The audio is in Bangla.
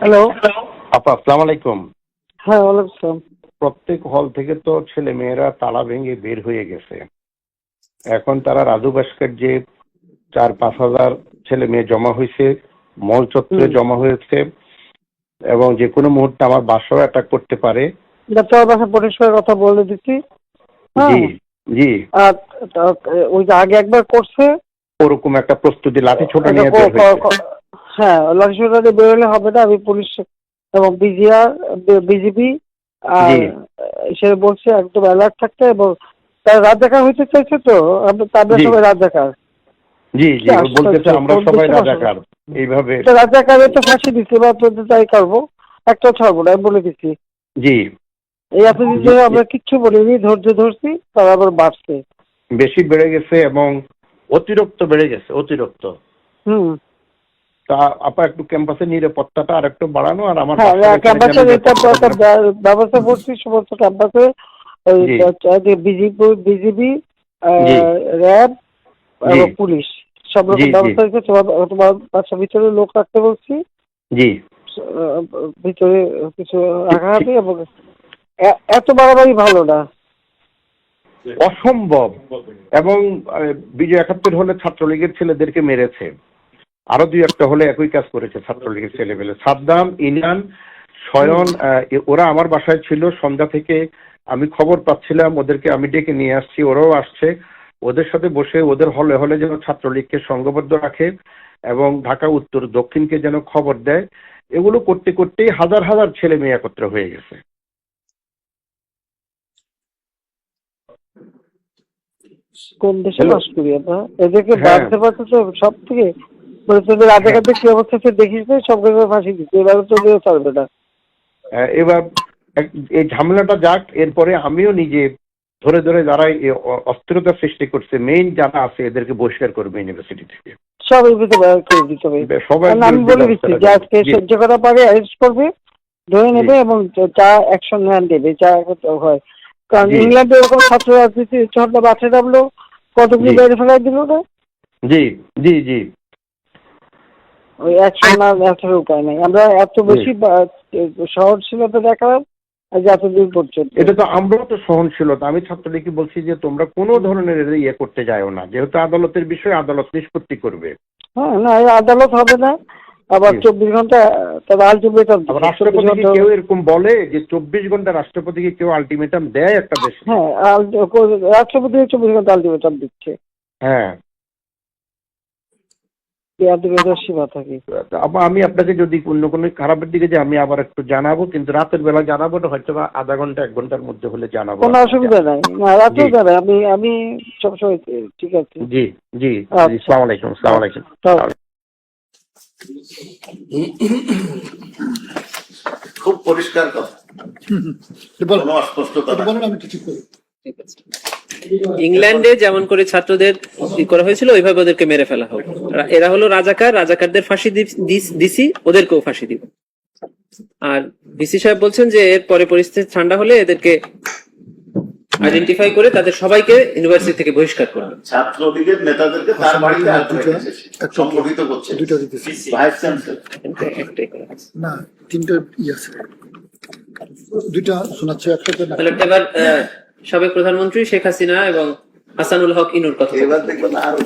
হ্যালো। আপা আসসালামু আলাইকুম। হ্যাঁ, ওয়ালাইকুম আসসালাম। প্রত্যেক হল থেকে তো ছেলে মেয়েরা তালা ভেঙে বের হয়ে গেছে। এখন তারা রাজু ভাস্কর যে 4-5 হাজার ছেলে মেয়ে জমা হয়েছে, মল চত্বরে জমা হয়েছে এবং যে কোনো মুহূর্তে আমার বাসাও অ্যাটাক করতে পারে। তোর বাসা পরিষ্কার কথা বলে দিচ্ছি। জি জি। আর ওই যে আগে একবার করছে ওরকম একটা প্রস্তুতি লাঠি ছোট নিয়ে বের হয়েছে। হ্যাঁ, লাঠি ছোট নিয়ে বের হলে হবে না। আমি পুলিশ এবং বিজিবি আর সে বলছে একদম অ্যালার্ট থাকতে, এবং তারা রাজাকার হইতে চাইছে তো তাদের সবাই রাজাকার। জি জি, বলতেছে আমরা সবাই রাজাকার। এইভাবে রাজাকারের তো ফাঁসি দিচ্ছে বা তোদের তাই করবো, একটা ছাড়বো না, আমি বলে দিচ্ছি। জি, এই এতদিন ধরে আমরা কিচ্ছু বলিনি, ধৈর্য ধরছি, তারা আবার বাড়ছে, বেশি বেড়ে গেছে এবং অতিরিক্ত বেড়ে গেছে, অতিরিক্ত। তা আপা একটু ক্যাম্পাসের নিরাপত্তাটা আর একটু বাড়ানো, আর আমার ক্যাম্পাসের ব্যবস্থা করছি সমস্ত ক্যাম্পাসে। ওই বিজিবি, র্যাব এবং পুলিশ সব রকম ব্যবস্থা হয়েছে। তোমার বাসার ভিতরে লোক রাখতে বলছি। জি, ভিতরে কিছু রাখা হবে। এবং এত বাড়াবাড়ি ভালো না, অসম্ভব। এবং বিজয় 71 হলে ছাত্রলীগের ছেলেদেরকে মেরেছে, আরো 2-1টা হলে একই কাজ করেছে ছাত্রলীগের ছেলেমেলে। সাদ্দাম, ইনান, শয়ন, ওরা আমার বাসায় ছিল সন্ধ্যা থেকে। আমি খবর পাচ্ছিলাম, ওদেরকে আমি ডেকে নিয়ে আসছি, ওরাও আসছে। ওদের সাথে বসে ওদের হলে হলে যেন ছাত্রলীগকে সংঘবদ্ধ রাখে এবং ঢাকা উত্তর দক্ষিণকে যেন খবর দেয়। এগুলো করতে করতেই হাজার হাজার ছেলে মেয়ে একত্র হয়ে গেছে। কোন দেশে বাস করি আমরা? এদেরকে বাঁধতে পারছে তো সব থেকে। তোদের রাজাকারদের কি অবস্থা দেখিস না, সব কিছু ফাঁসি দিচ্ছে। এবার তোদেরও চলবে না। এবার এই ঝামেলাটা যাক, এরপরে আমিও নিজে ধরে ধরে যারা অস্থিরতা সৃষ্টি করছে মেইন যারা আছে এদেরকে বহিষ্কার করবে ইউনিভার্সিটি থেকে। সব আমি বলে দিচ্ছি যে আজকে সহ্য করা পারে অ্যারেস্ট করবে, ধরে নেবে এবং যা অ্যাকশন দেবে, যা হয়। কারণ ইংল্যান্ডে এরকম ছাত্র রাজনীতি ঝড়টা বাঁচে নামলো, কতগুলি বাইরে ফেলাই দিল না। জি জি জি, ওই অ্যাকশন না দেখার উপায় নেই। আমরা এত বেশি সহনশীলতা দেখালাম এতদিন পর্যন্ত। এটা তো আমরাও তো সহনশীলতা। আমি ছাত্রলীগকে বলছি যে তোমরা কোনো ধরনের ইয়ে করতে যাও না, যেহেতু আদালতের বিষয়, আদালত নিষ্পত্তি করবে। হ্যাঁ, না আদালত হবে না। আবার 24 ঘন্টা তবে আলটিমেটাম। রাষ্ট্রপতি কেউ এরকম বলে যে 24 ঘন্টা রাষ্ট্রপতিকে কেউ আলটিমেটাম দেয় একটা দেশ? হ্যাঁ, রাষ্ট্রপতি 24 ঘন্টা আলটিমেটাম দিচ্ছে। হ্যাঁ, সীমা থাকে। আমি আপনাকে যদি অন্য কোনো খারাপের দিকে যে আমি আবার একটু জানাবো, কিন্তু রাতের বেলা জানাবো না, হয়তো আধা ঘন্টা 1 ঘন্টার মধ্যে হলে জানাবো। কোনো অসুবিধা নাই, না রাতেও জানাই। আমি সবসময় ঠিক আছে। জি জি, আসসালামু আলাইকুম। আসসালামু আলাইকুম। খুব পরিষ্কার কথা, কোনো অস্পষ্টতা নেই। ইংল্যান্ডে যেমন করে ছাত্রদের করা হয়েছিল ওইভাবে ওদেরকে মেরে ফেলা হোক। এরা হলো রাজাকার, রাজাকারদের ফাঁসি দিছি, ওদেরকেও ফাঁসি দিব। আর ভিসি সাহেব বলছেন যে এর পরে পরিস্থিতি ঠান্ডা হলে এদেরকে আইডেন্টিফাই করে তাদের সবাইকে ইউনিভার্সিটি থেকে বহিষ্কার করবে। ছাত্রলীগের নেতাদেরকে তার বাড়িতে সংগঠিত করছে। ভাইস চ্যান্সেলর একটাই করা না, 3টা আছে, 2টা শোনাচ্ছে, একসাথে না। এবার সাবেক প্রধানমন্ত্রী শেখ হাসিনা এবং হাসানুল হক ইনুর কথা এবার দেখবেন আরো